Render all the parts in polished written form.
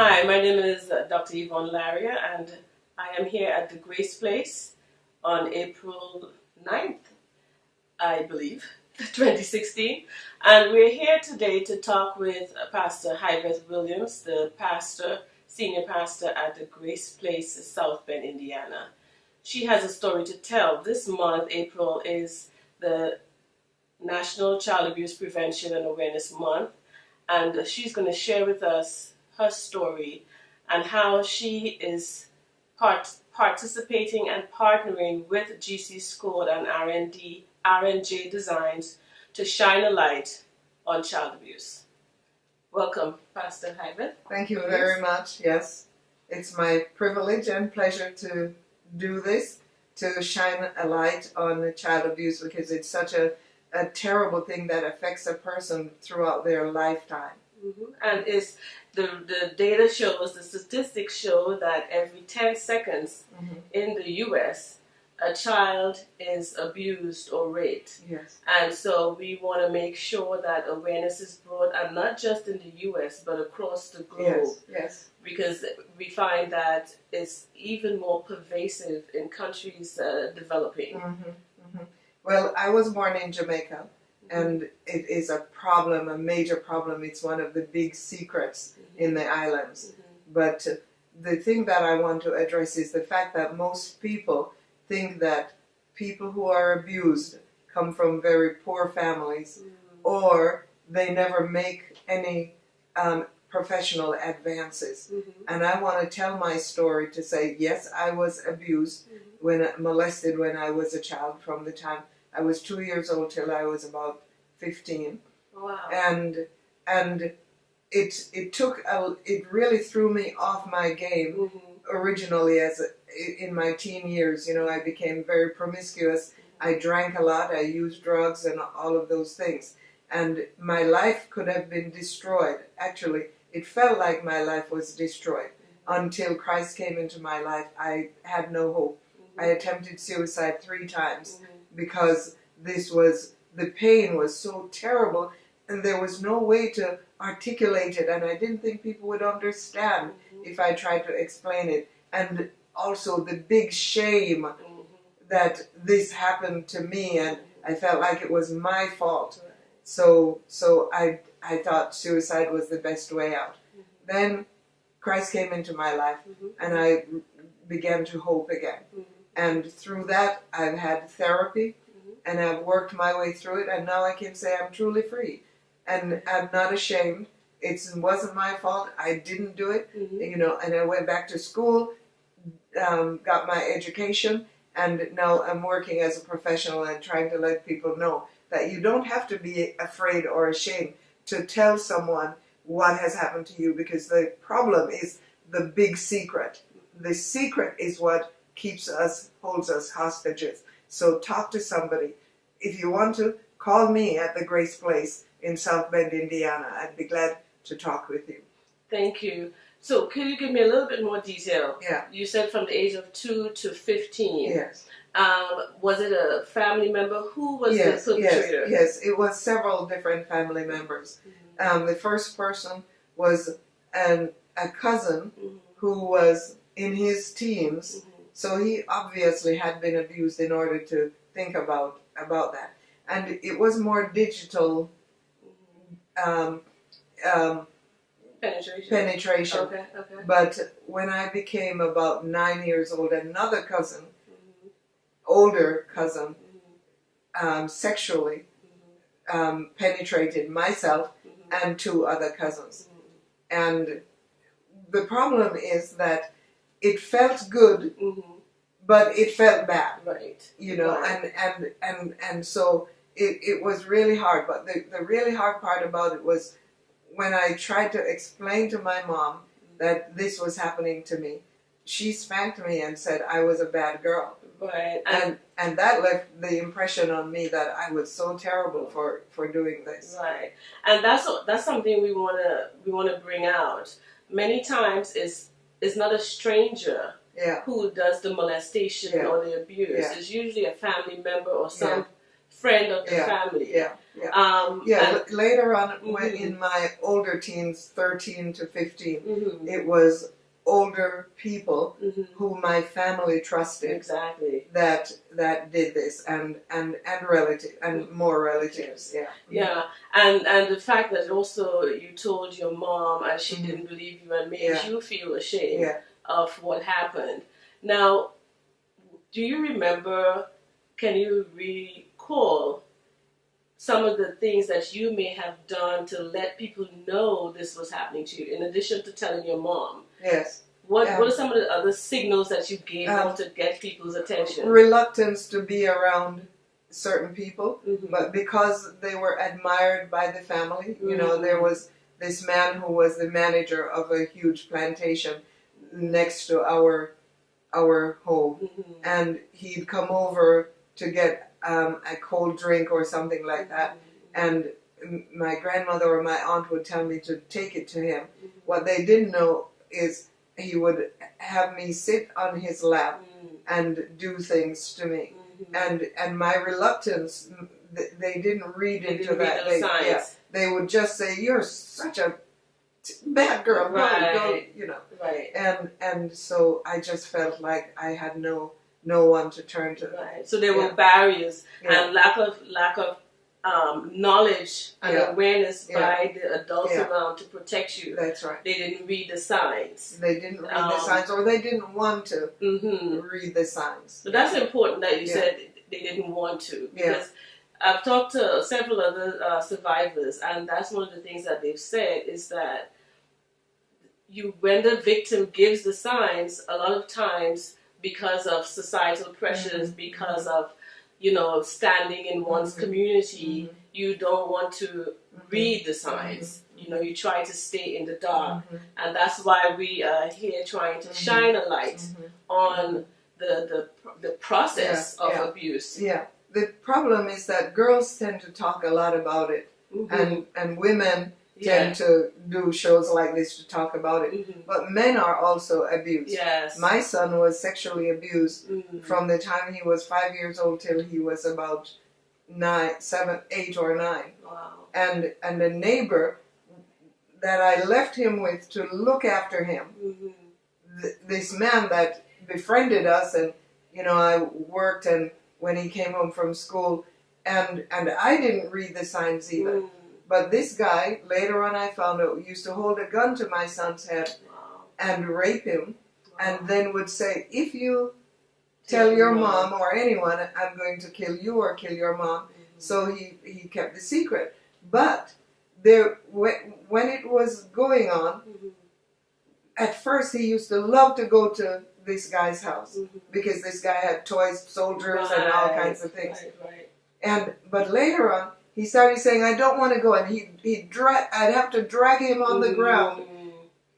Hi, my name is Dr. Yvonne Laria, and I am here at the Grace Place on April 9th, I believe, 2016. And we're here today to talk with Pastor Hyveth Williams, the senior pastor at the Grace Place, South Bend, Indiana. She has a story to tell. This month, April, is the National Child Abuse Prevention and Awareness Month, and she's going to share with us her story and how she is participating and partnering with GC School and RNJ Designs to shine a light on child abuse. Welcome, Pastor Hyveth. Thank you very much. Yes, it's my privilege and pleasure to do this, to shine a light on child abuse, because it's such a terrible thing that affects a person throughout their lifetime. Mm-hmm. And it's the data shows, the statistics show that every 10 seconds in the U.S., a child is abused or raped. Yes. And so we want to make sure that awareness is brought, and not just in the U.S., but across the globe. Yes, yes. Because we find that it's even more pervasive in countries developing. Mm-hmm, mm-hmm. Well, I was born in Jamaica, and it is a problem, a major problem. It's one of the big secrets in the islands. But the thing that I want to address is the fact that most people think that people who are abused come from very poor families, or they never make any professional advances. And I want to tell my story to say, yes, I was abused, molested when I was a child, from the time I was 2 years old till I was about 15. Wow. And it really threw me off my game. Originally, in my teen years, I became very promiscuous. I drank a lot, I used drugs and all of those things. And my life could have been destroyed. Actually, it felt like my life was destroyed. Until Christ came into my life, I had no hope. I attempted suicide 3 times because the pain was so terrible, and there was no way to articulate it, and I didn't think people would understand if I tried to explain it. And also the big shame that this happened to me, and I felt like it was my fault. So I thought suicide was the best way out. Then Christ came into my life, and I began to hope again. And through that, I've had therapy, and I've worked my way through it, and now I can say I'm truly free. And I'm not ashamed. It wasn't my fault. I didn't do it, and I went back to school, got my education, and now I'm working as a professional and trying to let people know that you don't have to be afraid or ashamed to tell someone what has happened to you, because the problem is the big secret. The secret is what holds us hostages. So talk to somebody. If you want to, call me at the Grace Place in South Bend, Indiana. I'd be glad to talk with you. Thank you. So could you give me a little bit more detail? Yeah. You said from the age of 2 to 15. Yes. Was it a family member? Who was the perpetrator? Yes, it was several different family members. The first person was a cousin who was in his teens, so he obviously had been abused in order to think about that. And it was more digital penetration. Okay. But when I became about 9 years old, another cousin, older cousin, sexually penetrated myself and 2 other cousins. And the problem is that it felt good, but it felt bad. Right. And so it was really hard. But the really hard part about it was when I tried to explain to my mom that this was happening to me. She spanked me and said I was a bad girl. Right. And that left the impression on me that I was so terrible for doing this. Right. And that's something we wanna bring out. Many times it's not a stranger who does the molestation or the abuse. It's usually a family member or some friend of the Yeah. family. Yeah. Yeah. And, Later on, when Mhm. in my older teens, 13 to 15, mhm, it was older people mhm, who my family trusted exactly. that did this, and relative and more relatives. Yeah. Yeah, and the fact that also you told your mom and she Mhm. didn't believe you and made Yeah. you feel ashamed Yeah. of what happened. Now, do you remember? Can you recall some of the things that you may have done to let people know this was happening to you, in addition to telling your mom? Yes. What are some of the other signals that you gave them to get people's attention? Reluctance to be around certain people, Mhm. but because they were admired by the family, you know, Mhm. there was this man who was the manager of a huge plantation next to our home, Mhm. and he'd come over to get a cold drink or something like that, and my grandmother or my aunt would tell me to take it to him. Mhm. What they didn't know is he would have me sit on his lap Mhm. and do things to me, Mhm. and my reluctance, they didn't read They into didn't read that. those signs. Yeah, they would just say, "You're such a bad girl, go, Right. you know." Right. And so I just felt like I had no one to turn to. Right. So there Yeah. were barriers Yeah. and lack of knowledge and Yeah. awareness Yeah. by the adults Yeah. around to protect you. That's right. They didn't read the signs. They didn't read the signs, or they didn't want to Mm-hmm. read the signs. So that's important that you Yeah. said they didn't want to, Yeah. because I've talked to several other survivors, and that's one of the things that they've said is that when the victim gives the signs, a lot of times because of societal pressures, Mhm. because of standing in one's Mhm. community, Mhm. you don't want to Mhm. read the signs. Mhm. You try to stay in the dark, Mhm. and that's why we are here trying to Mhm. shine a light Mhm. on the process Yeah, of yeah. abuse. Yeah. The problem is that girls tend to talk a lot about it, Mhm. and women Yeah. tend to do shows like this to talk about it. Mhm. But men are also abused. Yes. My son was sexually abused Mhm. from the time he was 5 years old till he was about 8 or 9. Wow. And the neighbor that I left him with to look after him, Mhm. this man that befriended us, and I worked, and when he came home from school, and I didn't read the signs either. Mm. But this guy, later on I found out, used to hold a gun to my son's head Wow. and rape him, Wow. and then would say, if you tell your mom or anyone, I'm going to kill you or kill your mom. Mhm. So he kept the secret. But when it was going on, Mhm. at first he used to love to go to this guy's house, Mhm. because this guy had toy soldiers and all kinds of things. Right. But later on, he started saying, "I don't want to go," and I'd have to drag him on the ground,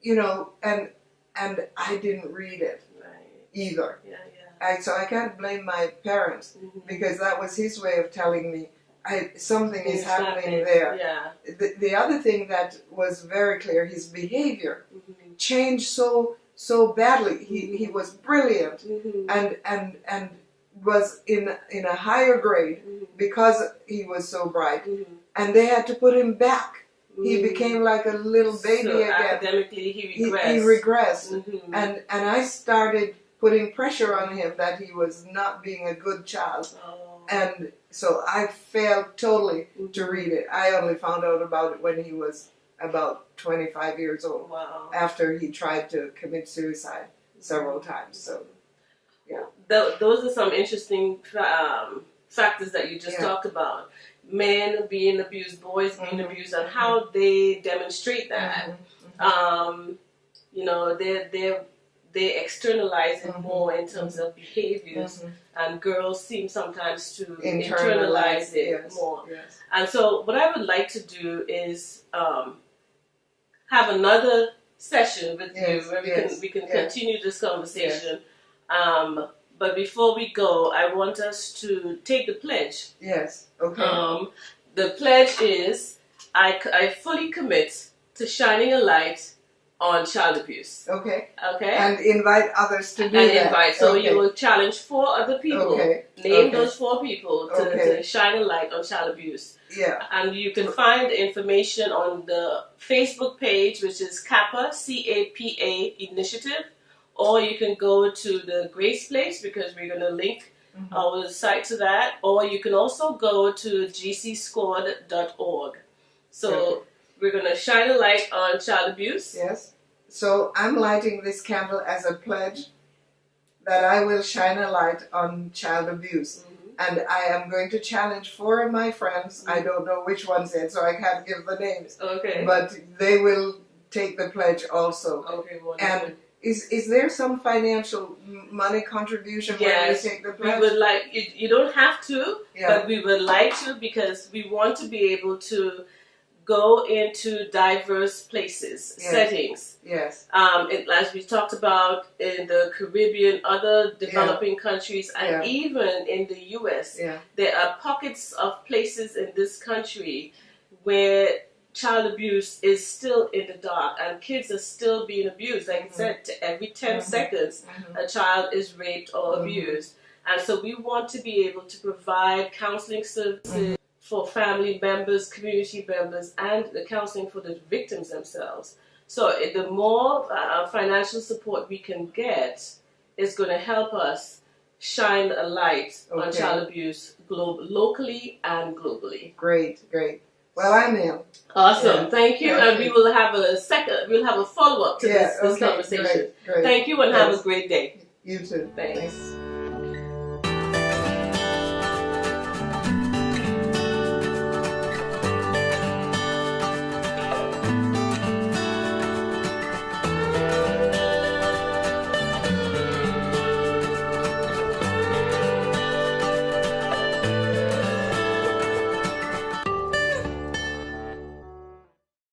and I didn't read it Right. either. Yeah. So I can't blame my parents, Mhm. because that was his way of telling me something is It's happening there. Yeah. The other thing that was very clear, his behavior Mhm. changed so badly. He was brilliant, Mhm. and was in a higher grade Mhm. because he was so bright, Mhm. and they had to put him back. He Mhm. became like a little baby So again. academically, he He regressed. regressed, Mhm. and I started putting pressure on him that he was not being a good child, Oh. and so I failed totally to Mhm. read it. I only found out about it when he was about 25 years old, Wow. after he tried to commit suicide several times. So, yeah. Those are some interesting factors that you just Yeah. talked about. Men being abused, boys being Mhm. abused, and how they demonstrate that. Mhm. They externalize it Mhm. more in terms of behaviors, Mhm. and girls seem sometimes to Internalize internalize it yes, more. yes. And so, what I would like to do is have another session with Yes, you where yes, we can yes. continue this conversation. But before we go, I want us to take the pledge. Yes. Okay. The pledge is I fully commit to shining a light on child abuse. Okay. Okay? And invite others to do And that. invite. So Okay. you will challenge 4 other people. Okay. Name Okay. those 4 people to shine a light on child abuse. Yeah. And you can find the information on the Facebook page, which is CAPA, C-A-P-A Initiative, or you can go to the Grace Place, because we're going to link our site to that, or you can also go to gcsquad.org. So we're going to shine a light on child abuse. Yes. So I'm lighting this candle as a pledge that I will shine a light on child abuse. And I am going to challenge 4 of my friends. I don't know which ones yet, so I can't give the names. Okay. But they will take the pledge also. Okay, wonderful. And is there some financial money contribution when we take the pledge? We would like, you don't have to, Yeah. but we would like to, because we want to be able to go into diverse places, Yes. settings. Yes. As we talked about in the Caribbean, other developing countries, and even in the US, there are pockets of places in this country where child abuse is still in the dark and kids are still being abused. Like I said, every 10 seconds a child is raped or abused. And so we want to be able to provide counseling services for family members, community members, and the counseling for the victims themselves. So the more financial support we can get is going to help us shine a light on child abuse locally and globally. Great, great. Well, I'm in. Awesome. Yeah. Thank you. Okay. And we will have we'll have a follow-up to this conversation. Great. Thank you and have a great day. You too. Thanks.